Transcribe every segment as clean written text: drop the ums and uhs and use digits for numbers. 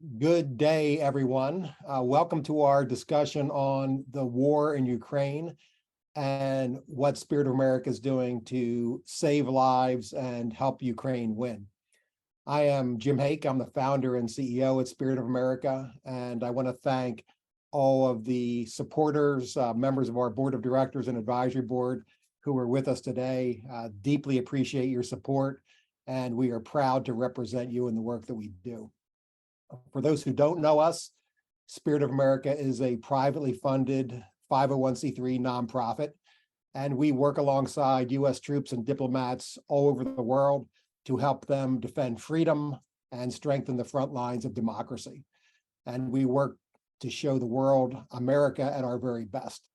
Good day, everyone. Welcome to our discussion on the war in Ukraine and what Spirit of America is doing to save lives and help Ukraine win. I am Jim Hake. I'm the founder and CEO at Spirit of America, and I want to thank all of the supporters, members of our board of directors and advisory board who are with us today. Deeply appreciate your support, and we are proud to represent you in the work that we do. For those who don't know us, Spirit of America is a privately funded 501c3 nonprofit, and we work alongside U.S. troops and diplomats all over the world to help them defend freedom and strengthen the front lines of democracy. And we work to show the world America at our very best.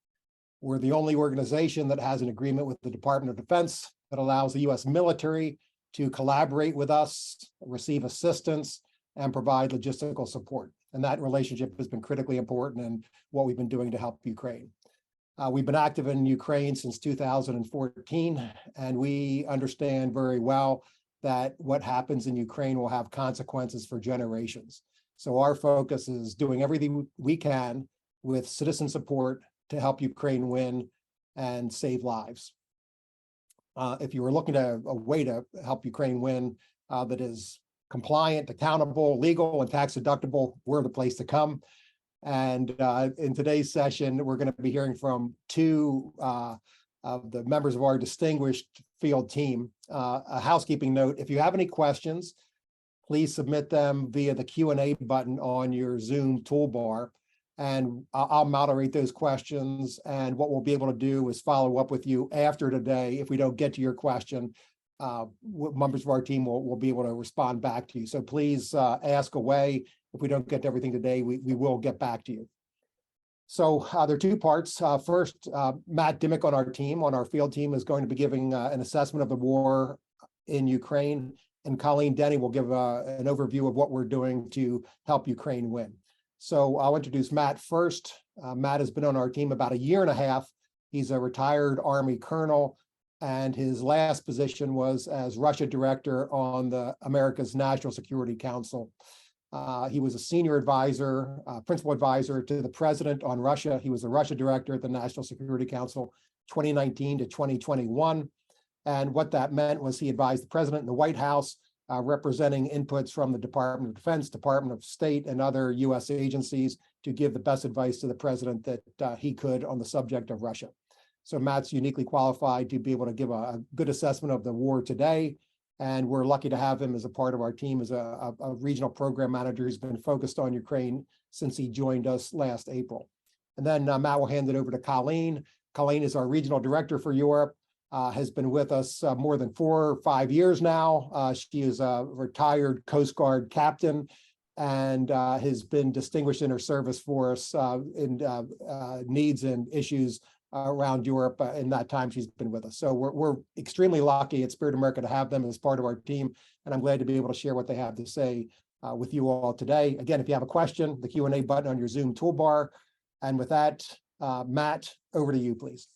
We're the only organization that has an agreement with the Department of Defense that allows the U.S. military to collaborate with us, receive assistance, and provide logistical support. And that relationship has been critically important in what we've been doing to help Ukraine. We've been active in Ukraine since 2014, and we understand very well that what happens in Ukraine will have consequences for generations. So our focus is doing everything we can with citizen support to help Ukraine win and save lives. If you were looking at a way to help Ukraine win that is compliant, accountable, legal, and tax deductible, we're the place to come. And in today's session, we're going to be hearing from two of the members of our distinguished field team. A housekeeping note: if you have any questions, please submit them via the Q&A button on your Zoom toolbar, and I'll moderate those questions. And what we'll be able to do is follow up with you after today. If we don't get to your question, members of our team will be able to respond back to you. So please ask away. If we don't get to everything today, we will get back to you. So there are two parts. First, Matt Dimmick on our field team, is going to be giving an assessment of the war in Ukraine, and Colleen Denny will give an overview of what we're doing to help Ukraine win. So I'll introduce Matt first. Matt has been on our team about a year and a half. He's a retired Army colonel, and his last position was as Russia director on the America's National Security Council. He was a senior advisor, principal advisor to the president on Russia. He was the Russia director at the National Security Council 2019 to 2021. And what that meant was he advised the president in the White House, representing inputs from the Department of Defense, Department of State, and other U.S. agencies to give the best advice to the president that he could on the subject of Russia. So Matt's uniquely qualified to be able to give a good assessment of the war today. And we're lucky to have him as a part of our team as a regional program manager who's been focused on Ukraine since he joined us last April. And then Matt will hand it over to Colleen. Colleen is our regional director for Europe, has been with us more than 4 or 5 years now. She is a retired Coast Guard captain and has been distinguished in her service for us in needs and issues around Europe in that time she's been with us. So we're extremely lucky at Spirit of America to have them as part of our team, and I'm glad to be able to share what they have to say with you all today. Again, if you have a question, the Q&A button on your Zoom toolbar. And with that, Matt, over to you, please.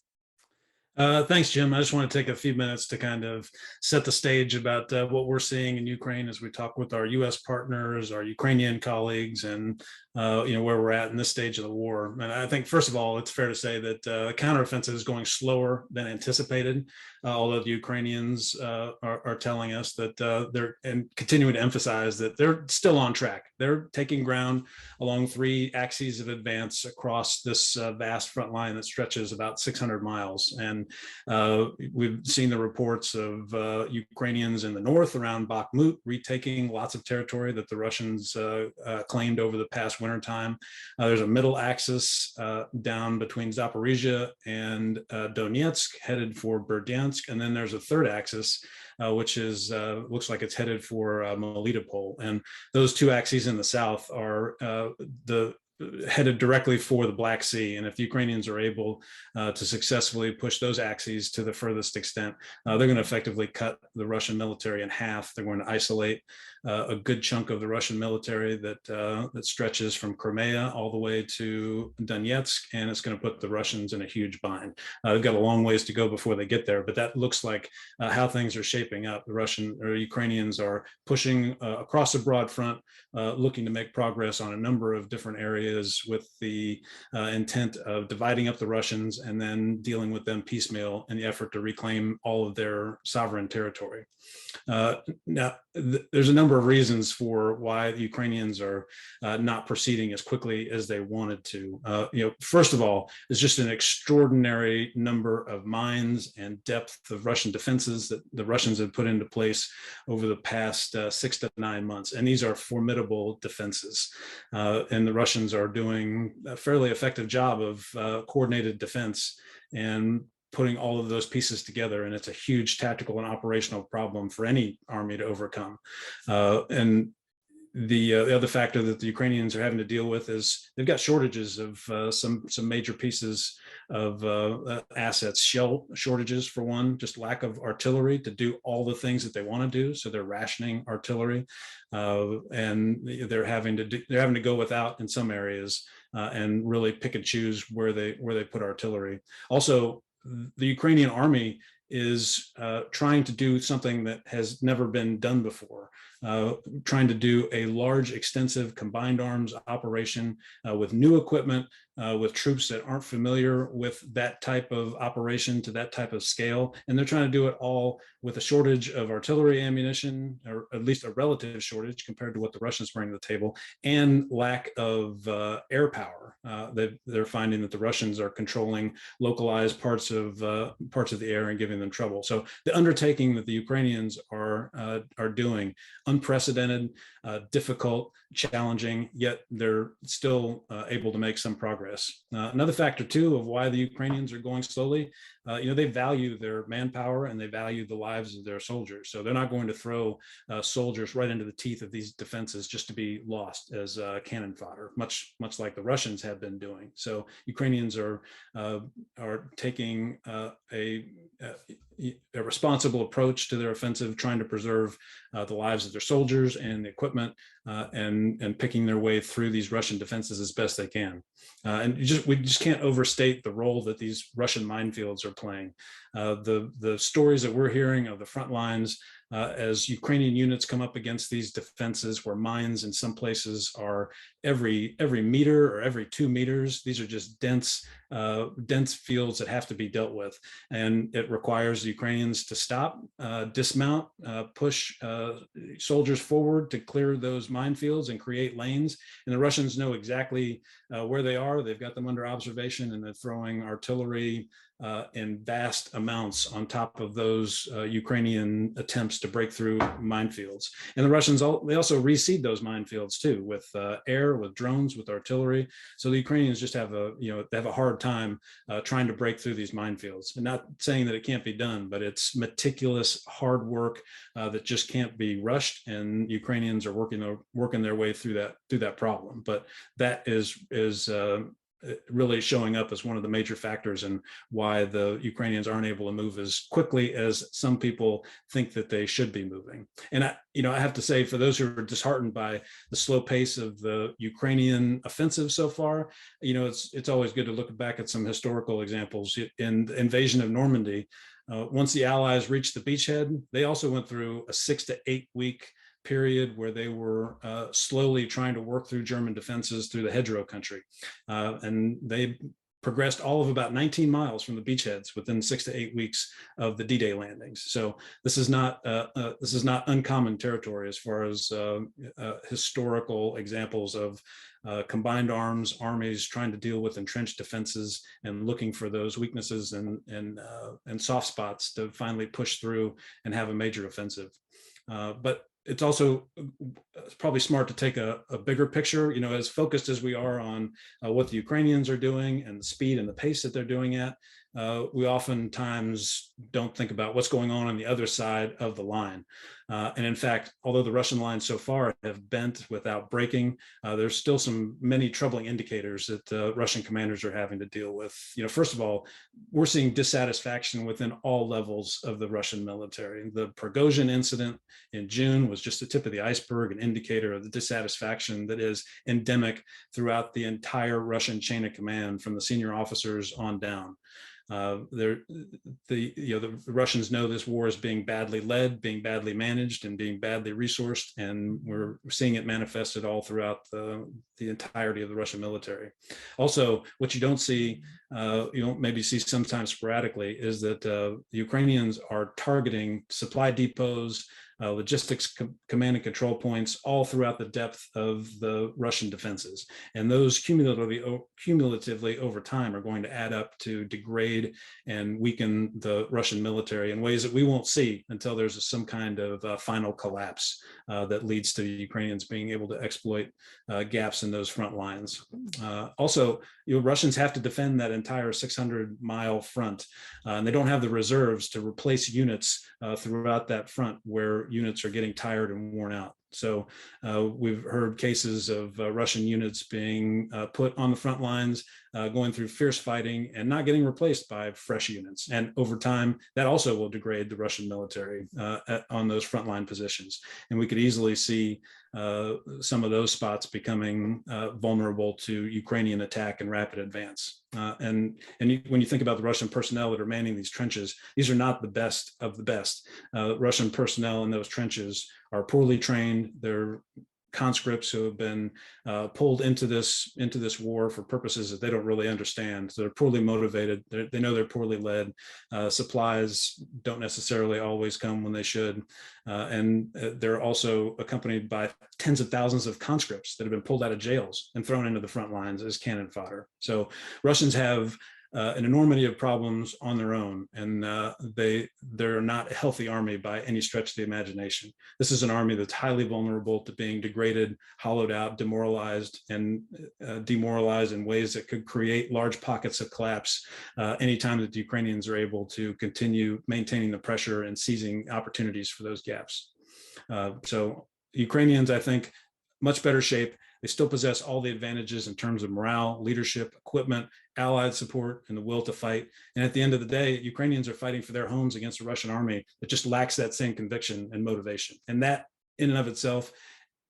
Thanks, Jim. I just want to take a few minutes to kind of set the stage about what we're seeing in Ukraine as we talk with our U.S. partners, our Ukrainian colleagues, and where we're at in this stage of the war. And I think, first of all, it's fair to say that counteroffensive is going slower than anticipated, although the Ukrainians are telling us that they're continuing to emphasize that they're still on track. They're taking ground along 3 axes of advance across this vast front line that stretches about 600 miles. And we've seen the reports of Ukrainians in the north around Bakhmut retaking lots of territory that the Russians claimed over the past wintertime. There's a middle axis down between Zaporizhia and Donetsk, headed for Berdyansk, and then there's a third axis which is looks like it's headed for Melitopol. And those 2 axes in the south are the headed directly for the Black Sea. And if the Ukrainians are able to successfully push those axes to the furthest extent, they're going to effectively cut the Russian military in half. They're going to isolate a good chunk of the Russian military that stretches from Crimea all the way to Donetsk, and it's going to put the Russians in a huge bind. They've got a long ways to go before they get there, but that looks like how things are shaping up. The Russian or Ukrainians are pushing across a broad front, looking to make progress on a number of different areas with the intent of dividing up the Russians and then dealing with them piecemeal in the effort to reclaim all of their sovereign territory. Now, there's a number of reasons for why the Ukrainians are not proceeding as quickly as they wanted to. First of all, there's just an extraordinary number of mines and depth of Russian defenses that the Russians have put into place over the past 6 to 9 months. And these are formidable defenses. And the Russians are doing a fairly effective job of coordinated defense and putting all of those pieces together. And it's a huge tactical and operational problem for any army to overcome. And the other factor that the Ukrainians are having to deal with is they've got shortages of some major pieces of assets, shell shortages for one, just lack of artillery to do all the things that they want to do. So they're rationing artillery, and they're having to go without in some areas and really pick and choose where they put artillery. Also, the Ukrainian army is trying to do something that has never been done before, trying to do a large, extensive combined arms operation with new equipment, with troops that aren't familiar with that type of operation to that type of scale. And they're trying to do it all with a shortage of artillery ammunition, or at least a relative shortage compared to what the Russians bring to the table, and lack of air power. They're finding that the Russians are controlling localized parts of the air and giving them trouble. So the undertaking that the Ukrainians are doing, unprecedented, difficult, challenging, yet they're still able to make some progress. Another factor too of why the Ukrainians are going slowly, they value their manpower and they value the lives of their soldiers. So they're not going to throw soldiers right into the teeth of these defenses just to be lost as cannon fodder, much like the Russians have been doing. So Ukrainians are taking a responsible approach to their offensive, trying to preserve the lives of their soldiers and the equipment, and picking their way through these Russian defenses as best they can. And we just can't overstate the role that these Russian minefields are playing. The stories that we're hearing of the front lines as Ukrainian units come up against these defenses, where mines in some places are every meter or every 2 meters. These are just dense fields that have to be dealt with, and it requires the Ukrainians to stop, dismount, push soldiers forward to clear those minefields and create lanes. And the Russians know exactly where they are. They've got them under observation, and they're throwing artillery in vast amounts on top of those Ukrainian attempts to break through minefields. And the Russians, they also reseed those minefields too, with air, with drones, with artillery. So the Ukrainians just have a hard time trying to break through these minefields. And not saying that it can't be done, but it's meticulous, hard work that just can't be rushed. And Ukrainians are working their way through that problem. But that is really showing up as one of the major factors in why the Ukrainians aren't able to move as quickly as some people think that they should be moving. And I have to say, for those who are disheartened by the slow pace of the Ukrainian offensive so far, it's always good to look back at some historical examples. In the invasion of Normandy, once the Allies reached the beachhead, they also went through a 6 to 8 week period where they were slowly trying to work through German defenses through the hedgerow country. And they progressed all of about 19 miles from the beachheads within 6 to 8 weeks of the D-Day landings. So this is not uncommon territory as far as historical examples of combined arms armies trying to deal with entrenched defenses and looking for those weaknesses and soft spots to finally push through and have a major offensive. But it's also probably smart to take a bigger picture, as focused as we are on what the Ukrainians are doing and the speed and the pace that they're doing at. we oftentimes don't think about what's going on the other side of the line. And in fact, although the Russian lines so far have bent without breaking, there's still many troubling indicators that Russian commanders are having to deal with. First of all, we're seeing dissatisfaction within all levels of the Russian military. The Prigozhin incident in June was just the tip of the iceberg, an indicator of the dissatisfaction that is endemic throughout the entire Russian chain of command, from the senior officers on down. The Russians know this war is being badly led, being badly managed, and being badly resourced, and we're seeing it manifested all throughout the entirety of the Russian military. Also, what you don't see, you don't maybe see sometimes sporadically, is that the Ukrainians are targeting supply depots, logistics command and control points all throughout the depth of the Russian defenses. And those cumulatively over time are going to add up to degrade and weaken the Russian military in ways that we won't see until there's some kind of final collapse that leads to the Ukrainians being able to exploit gaps in those front lines. Also, Russians have to defend that entire 600-mile front, and they don't have the reserves to replace units throughout that front where units are getting tired and worn out. So we've heard cases of Russian units being put on the front lines, going through fierce fighting and not getting replaced by fresh units. And over time, that also will degrade the Russian military on those frontline positions. And we could easily see some of those spots becoming vulnerable to Ukrainian attack and rapid advance. When you think about the Russian personnel that are manning these trenches, these are not the best of the best. Russian personnel in those trenches are poorly trained. They're conscripts who have been pulled into this war for purposes that they don't really understand. So they're poorly motivated. They know they're poorly led. Supplies don't necessarily always come when they should. And they're also accompanied by tens of thousands of conscripts that have been pulled out of jails and thrown into the front lines as cannon fodder. So Russians have an enormity of problems on their own, and they're not a healthy army by any stretch of the imagination. This is an army that's highly vulnerable to being degraded, hollowed out, demoralized, and demoralized in ways that could create large pockets of collapse anytime that the Ukrainians are able to continue maintaining the pressure and seizing opportunities for those gaps. So Ukrainians, I think, much better shape. They still possess all the advantages in terms of morale, leadership, equipment, allied support, and the will to fight. And at the end of the day, Ukrainians are fighting for their homes against a Russian army that just lacks that same conviction and motivation. And that in and of itself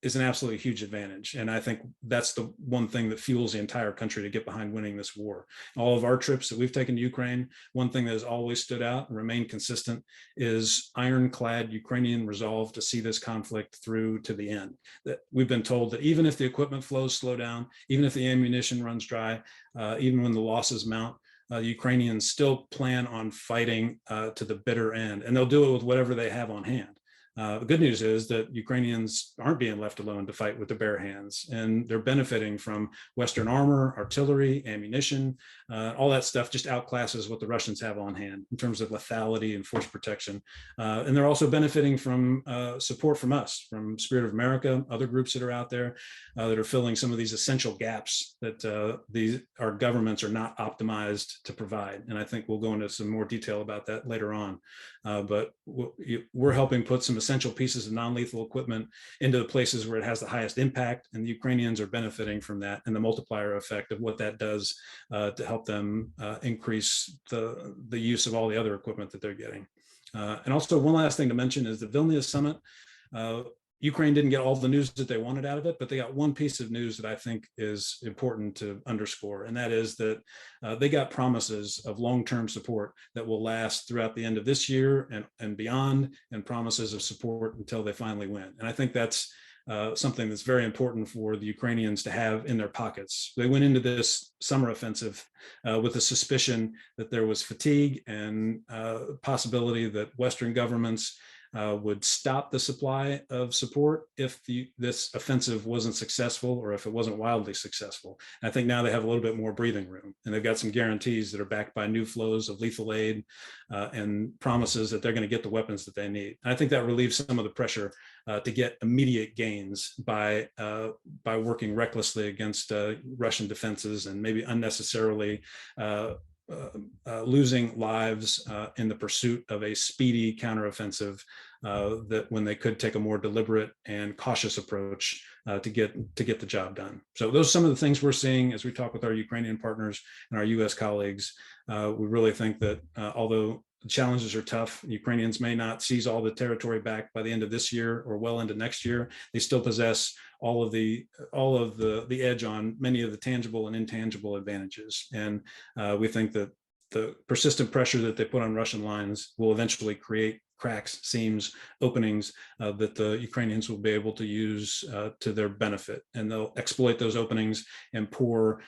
is an absolutely huge advantage. And I think that's the one thing that fuels the entire country to get behind winning this war. All of our trips that we've taken to Ukraine, one thing that has always stood out and remained consistent is ironclad Ukrainian resolve to see this conflict through to the end. That we've been told that even if the equipment flows slow down, even if the ammunition runs dry, even when the losses mount, the Ukrainians still plan on fighting to the bitter end, and they'll do it with whatever they have on hand. The good news is that Ukrainians aren't being left alone to fight with their bare hands, and they're benefiting from Western armor, artillery, ammunition. All that stuff just outclasses what the Russians have on hand in terms of lethality and force protection. And they're also benefiting from support from us, from Spirit of America, other groups that are out there that are filling some of these essential gaps that our governments are not optimized to provide. And I think we'll go into some more detail about that later on. But we're helping put some essential pieces of non-lethal equipment into the places where it has the highest impact, and the Ukrainians are benefiting from that and the multiplier effect of what that does to help them increase the use of all the other equipment that they're getting. And also, one last thing to mention is the Vilnius summit. Ukraine didn't get all the news that they wanted out of it, but they got one piece of news that I think is important to underscore, and that is that they got promises of long-term support that will last throughout the end of this year and beyond, and promises of support until they finally win. And I think that's something that's very important for the Ukrainians to have in their pockets. They went into this summer offensive with a suspicion that there was fatigue and possibility that Western governments would stop the supply of support if this offensive wasn't successful, or if it wasn't wildly successful. And I think now they have a little bit more breathing room, and they've got some guarantees that are backed by new flows of lethal aid and promises that they're going to get the weapons that they need. And I think that relieves some of the pressure to get immediate gains by working recklessly against Russian defenses and maybe unnecessarily losing lives in the pursuit of a speedy counteroffensive that when they could take a more deliberate and cautious approach to get the job done. So those are some of the things we're seeing as we talk with our Ukrainian partners and our U.S. colleagues. We really think that although the challenges are tough, Ukrainians may not seize all the territory back by the end of this year or well into next year. They still possess all of the edge on many of the tangible and intangible advantages. And we think that the persistent pressure that they put on Russian lines will eventually create cracks, seams, openings that the Ukrainians will be able to use to their benefit. And they'll exploit those openings and pour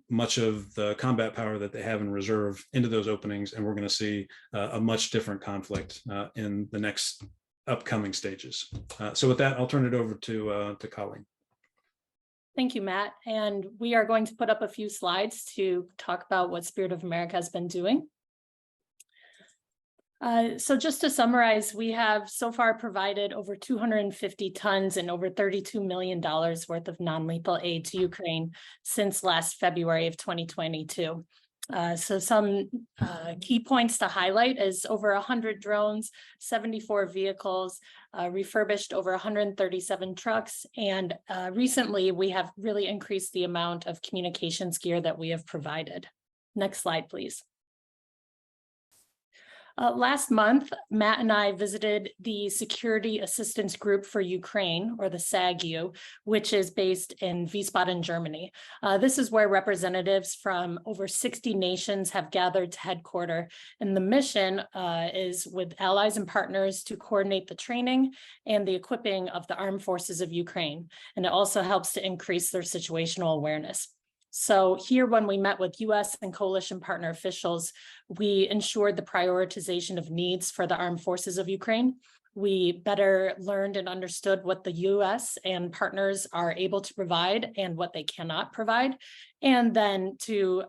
much of the combat power that they have in reserve into those openings. And we're going to see a much different conflict in the next upcoming stages. So with that, I'll turn it over to Colleen. Thank you, Matt. And we are going to put up a few slides to talk about what Spirit of America has been doing. So just to summarize, we have so far provided over 250 tons and over $32 million worth of non-lethal aid to Ukraine since last February of 2022. So some key points to highlight is over 100 drones, 74 vehicles, refurbished over 137 trucks, and recently we have really increased the amount of communications gear that we have provided. Next slide, please. Last month, Matt and I visited the Security Assistance Group for Ukraine, or the SAGU, which is based in Wiesbaden, Germany. This is where representatives from over 60 nations have gathered to headquarter, and the mission is with allies and partners to coordinate the training and the equipping of the armed forces of Ukraine, and it also helps to increase their situational awareness. So here, when we met with U.S. and coalition partner officials, we ensured the prioritization of needs for the armed forces of Ukraine. We better learned and understood what the U.S. and partners are able to provide and what they cannot provide, and then to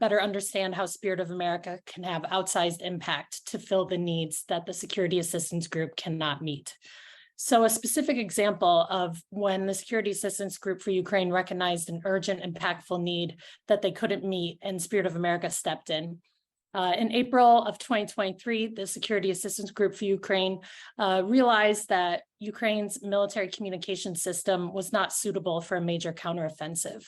better understand how Spirit of America can have outsized impact to fill the needs that the Security Assistance Group cannot meet. So a specific example of when the Security Assistance Group for Ukraine recognized an urgent, impactful need that they couldn't meet, and Spirit of America stepped in. In April of 2023, the Security Assistance Group for Ukraine realized that Ukraine's military communication system was not suitable for a major counteroffensive.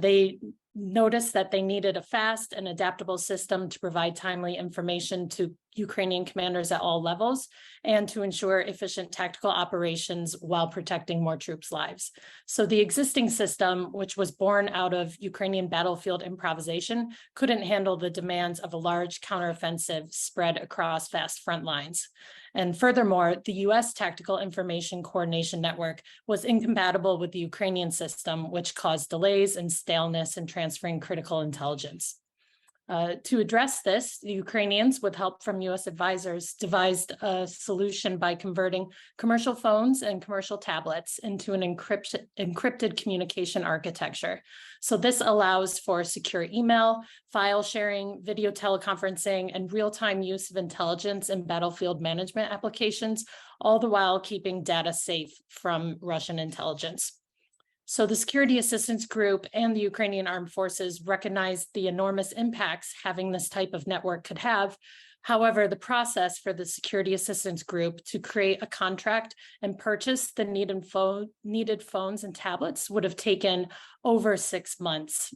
They noticed that they needed a fast and adaptable system to provide timely information to Ukrainian commanders at all levels and to ensure efficient tactical operations while protecting more troops' lives. So the existing system, which was born out of Ukrainian battlefield improvisation, couldn't handle the demands of a large counteroffensive spread across vast front lines. And furthermore, the U.S. Tactical Information Coordination Network was incompatible with the Ukrainian system, which caused delays and staleness in transferring critical intelligence. To address this, the Ukrainians, with help from U.S. advisors, devised a solution by converting commercial phones and commercial tablets into an encrypted communication architecture. So this allows for secure email, file sharing, video teleconferencing, and real-time use of intelligence and battlefield management applications, all the while keeping data safe from Russian intelligence. So the Security Assistance Group and the Ukrainian Armed Forces recognized the enormous impacts having this type of network could have. However, the process for the Security Assistance Group to create a contract and purchase the needed phones and tablets would have taken over 6 months,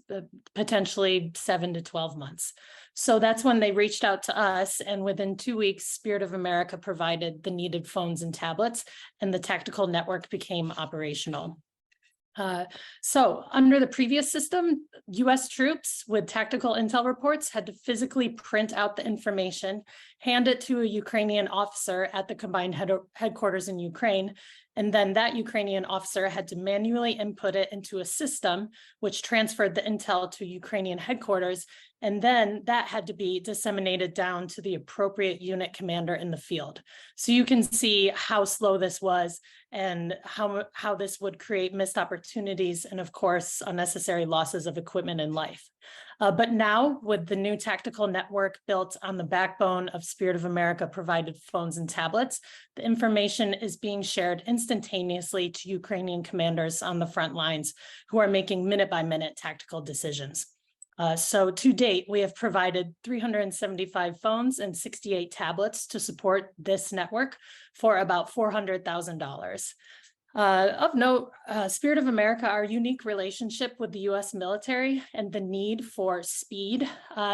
potentially 7 to 12 months. So that's when they reached out to us, and within 2 weeks, Spirit of America provided the needed phones and tablets, and the tactical network became operational. So under the previous system, U.S. troops with tactical intel reports had to physically print out the information, hand it to a Ukrainian officer at the combined headquarters in Ukraine, and then that Ukrainian officer had to manually input it into a system which transferred the intel to Ukrainian headquarters, and then that had to be disseminated down to the appropriate unit commander in the field. So you can see how slow this was and how this would create missed opportunities and, of course, unnecessary losses of equipment and life. But now, with the new tactical network built on the backbone of Spirit of America provided phones and tablets, the information is being shared instantaneously to Ukrainian commanders on the front lines who are making minute-by-minute tactical decisions. So to date, we have provided 375 phones and 68 tablets to support this network for about $400,000. Of note, Spirit of America, our unique relationship with the U.S. military and the need for speed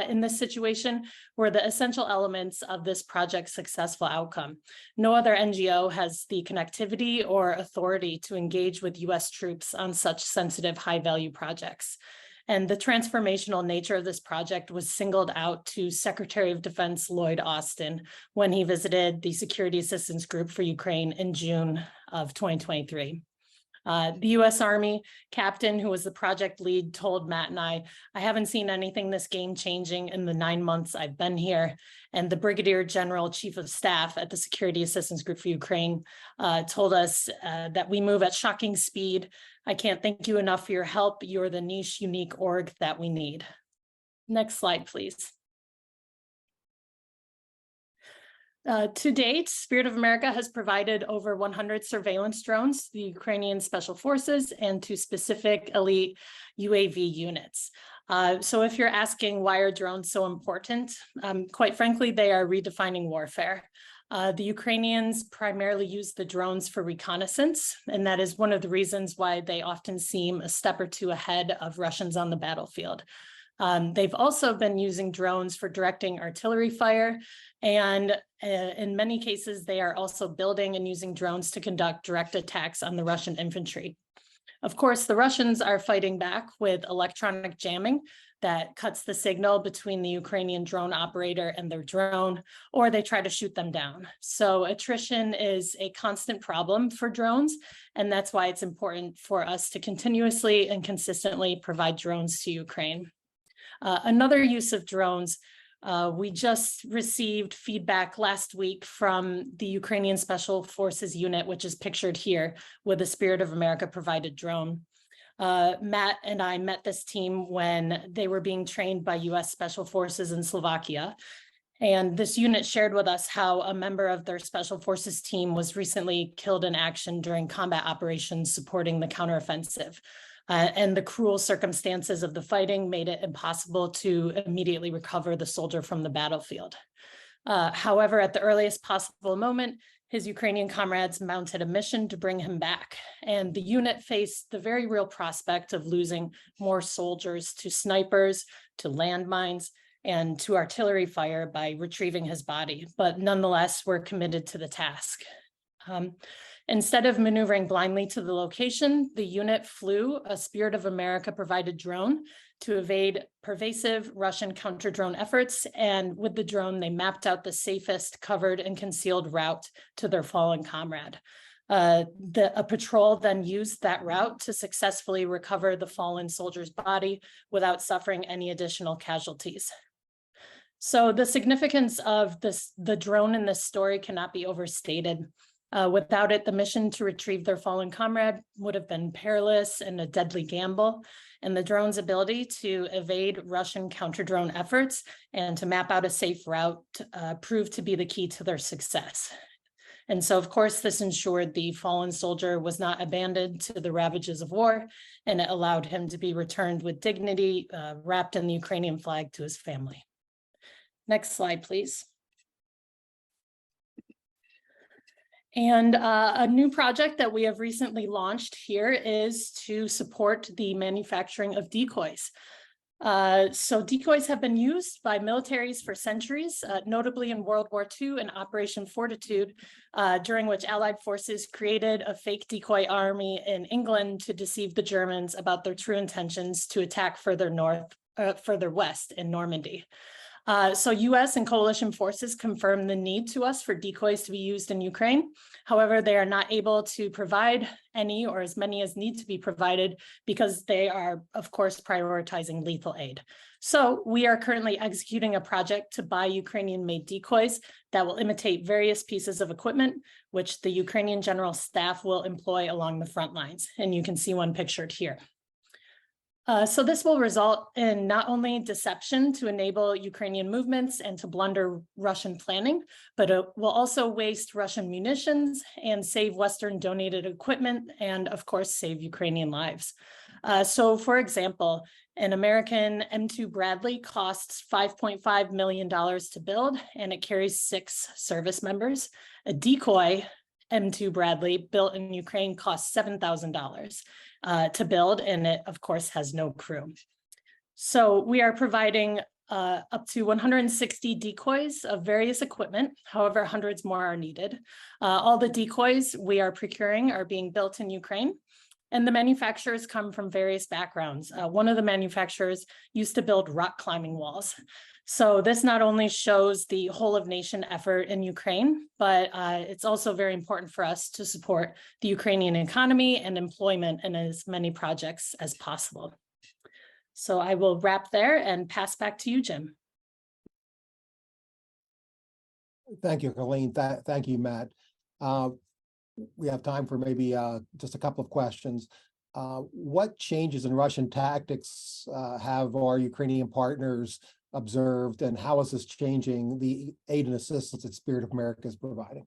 in this situation were the essential elements of this project's successful outcome. No other NGO has the connectivity or authority to engage with U.S. troops on such sensitive, high-value projects. And the transformational nature of this project was singled out to Secretary of Defense Lloyd Austin when he visited the Security Assistance Group for Ukraine in June of 2023. The U.S. Army captain, who was the project lead, told Matt and I haven't seen anything this game-changing in the 9 months I've been here. And the Brigadier General Chief of Staff at the Security Assistance Group for Ukraine told us that we move at shocking speed. I can't thank you enough for your help. You're the niche, unique org that we need. Next slide, please. To date, Spirit of America has provided over 100 surveillance drones to the Ukrainian Special Forces and to specific elite UAV units. So if you're asking why are drones so important, quite frankly, they are redefining warfare. The Ukrainians primarily use the drones for reconnaissance, and that is one of the reasons why they often seem a step or two ahead of Russians on the battlefield. They've also been using drones for directing artillery fire, and in many cases, they are also building and using drones to conduct direct attacks on the Russian infantry. Of course, the Russians are fighting back with electronic jamming that cuts the signal between the Ukrainian drone operator and their drone, or they try to shoot them down. So attrition is a constant problem for drones, and that's why it's important for us to continuously and consistently provide drones to Ukraine. Another use of drones, we just received feedback last week from the Ukrainian Special Forces unit, which is pictured here with a Spirit of America provided drone. Matt and I met this team when they were being trained by U.S. Special Forces in Slovakia. And this unit shared with us how a member of their Special Forces team was recently killed in action during combat operations supporting the counteroffensive. And the cruel circumstances of the fighting made it impossible to immediately recover the soldier from the battlefield. However, at the earliest possible moment, his Ukrainian comrades mounted a mission to bring him back. And the unit faced the very real prospect of losing more soldiers to snipers, to landmines, and to artillery fire by retrieving his body. But nonetheless, we're committed to the task. Instead of maneuvering blindly to the location, the unit flew a Spirit of America provided drone to evade pervasive Russian counter-drone efforts. And with the drone, they mapped out the safest covered and concealed route to their fallen comrade. A patrol then used that route to successfully recover the fallen soldier's body without suffering any additional casualties. So the significance of the drone in this story cannot be overstated. Without it, the mission to retrieve their fallen comrade would have been perilous and a deadly gamble. And the drone's ability to evade Russian counter-drone efforts and to map out a safe route proved to be the key to their success. And so, of course, this ensured the fallen soldier was not abandoned to the ravages of war, and it allowed him to be returned with dignity, wrapped in the Ukrainian flag to his family. Next slide, please. And a new project that we have recently launched here is to support the manufacturing of decoys. So decoys have been used by militaries for centuries, notably in World War II and Operation Fortitude, during which Allied forces created a fake decoy army in England to deceive the Germans about their true intentions to attack further west in Normandy. So U.S. and coalition forces confirmed the need to us for decoys to be used in Ukraine. However, they are not able to provide any or as many as need to be provided because they are, of course, prioritizing lethal aid. So we are currently executing a project to buy Ukrainian-made decoys that will imitate various pieces of equipment, which the Ukrainian General Staff will employ along the front lines. And you can see one pictured here. So this will result in not only deception to enable Ukrainian movements and to blunder Russian planning, but it will also waste Russian munitions and save Western donated equipment and, of course, save Ukrainian lives. So, for example, an American M2 Bradley costs $5.5 million to build, and it carries 6 service members. A decoy M2 Bradley built in Ukraine costs $7,000 to build, and it, of course, has no crew. So we are providing up to 160 decoys of various equipment. However, hundreds more are needed. All the decoys we are procuring are being built in Ukraine, and the manufacturers come from various backgrounds. One of the manufacturers used to build rock climbing walls. So this not only shows the whole of nation effort in Ukraine, but it's also very important for us to support the Ukrainian economy and employment in as many projects as possible. So I will wrap there and pass back to you, Jim. Thank you, Colleen. Thank you, Matt. We have time for maybe just a couple of questions. What changes in Russian tactics have our Ukrainian partners observed, and how is this changing the aid and assistance that Spirit of America is providing?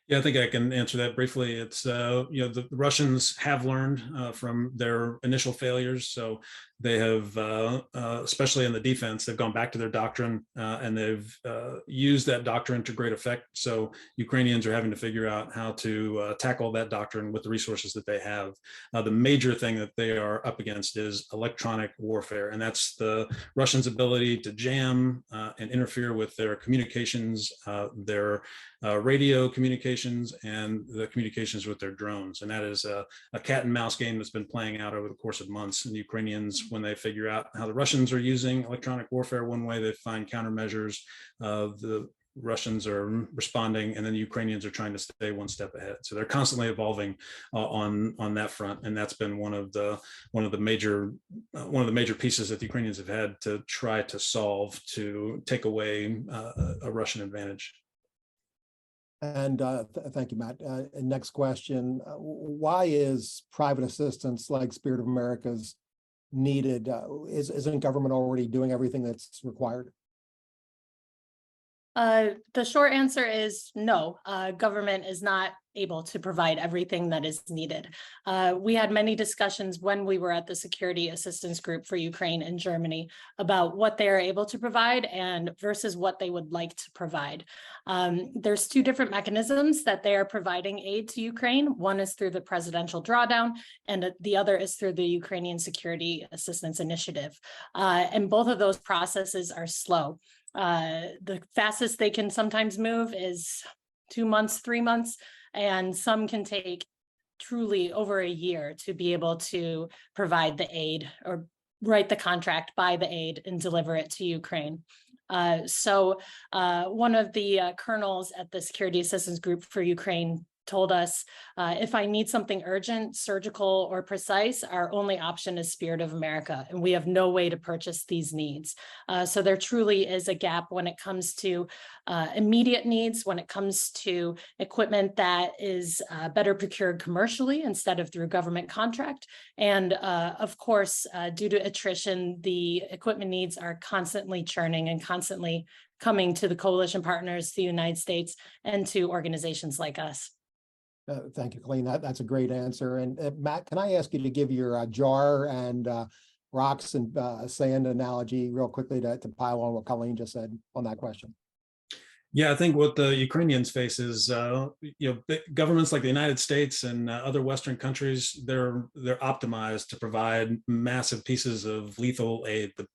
Yeah, I think I can answer that briefly. It's, the Russians have learned from their initial failures. So they have, especially in the defense, they've gone back to their doctrine and they've used that doctrine to great effect. So Ukrainians are having to figure out how to tackle that doctrine with the resources that they have. The major thing that they are up against is electronic warfare. And that's the Russians' ability to jam and interfere with their communications, their radio communications, and the communications with their drones. And that is a cat and mouse game that's been playing out over the course of months. And the Ukrainians, when they figure out how the Russians are using electronic warfare one way, they find countermeasures. The Russians are responding, and then the Ukrainians are trying to stay one step ahead. So they're constantly evolving on that front, and that's been one of the major pieces that the Ukrainians have had to try to solve to take away a Russian advantage. And thank you, Matt. Next question, why is private assistance like Spirit of America's needed? Isn't government already doing everything that's required? The short answer is no. Government is not able to provide everything that is needed. We had many discussions when we were at the Security Assistance Group for Ukraine in Germany about what they are able to provide and versus what they would like to provide. There's 2 different mechanisms that they are providing aid to Ukraine. One is through the presidential drawdown, and the other is through the Ukrainian Security Assistance Initiative. And both of those processes are slow. The fastest they can sometimes move is 2 months, 3 months, and some can take truly over a year to be able to provide the aid or write the contract, buy the aid, and deliver it to Ukraine. So one of the colonels at the Security Assistance Group for Ukraine told us, if I need something urgent, surgical, or precise, our only option is Spirit of America, and we have no way to purchase these needs. So there truly is a gap when it comes to immediate needs, when it comes to equipment that is better procured commercially instead of through government contract. And of course, due to attrition, the equipment needs are constantly churning and constantly coming to the coalition partners, the United States, and to organizations like us. Thank you, Colleen. That's a great answer. And Matt, can I ask you to give your jar and rocks and sand analogy real quickly to pile on what Colleen just said on that question? Yeah, I think what the Ukrainians face is, governments like the United States and other Western countries, they're optimized to provide massive pieces of lethal aid, the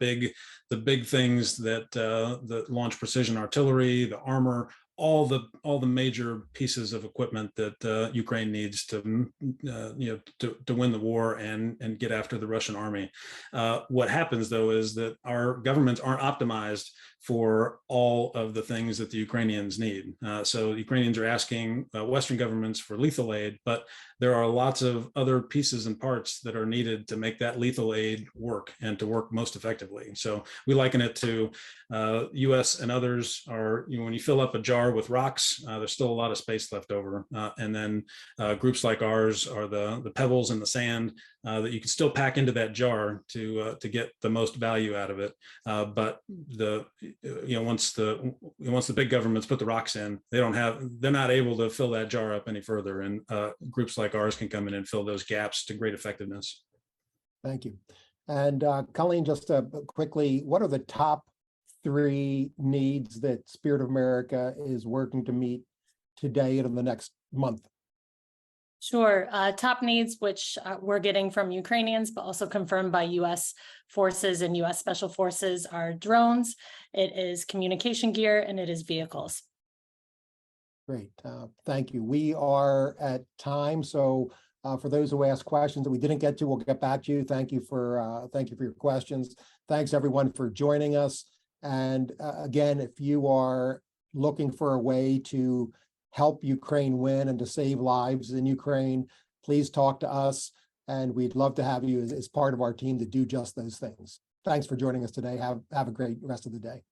big things that launch precision artillery, the armor, all the major pieces of equipment that Ukraine needs to win the war and get after the Russian army. What happens though is that our governments aren't optimized for all of the things that the Ukrainians need. So the Ukrainians are asking Western governments for lethal aid, but there are lots of other pieces and parts that are needed to make that lethal aid work and to work most effectively. So we liken it to US and others are, when you fill up a jar are with rocks. There's still a lot of space left over. And then groups like ours are the pebbles and the sand that you can still pack into that jar to get the most value out of it. But once the big governments put the rocks in, they're not able to fill that jar up any further. And groups like ours can come in and fill those gaps to great effectiveness. Thank you. And Colleen, just quickly, what are the top 3 needs that Spirit of America is working to meet today and in the next month? Sure. Top needs, which we're getting from Ukrainians, but also confirmed by U.S. forces and U.S. Special Forces, are drones, it is communication gear, and it is vehicles. Great. Thank you. We are at time. So for those who asked questions that we didn't get to, we'll get back to you. Thank you for your questions. Thanks everyone for joining us. And again, if you are looking for a way to help Ukraine win and to save lives in Ukraine, please talk to us. And we'd love to have you as part of our team to do just those things. Thanks for joining us today. Have a great rest of the day.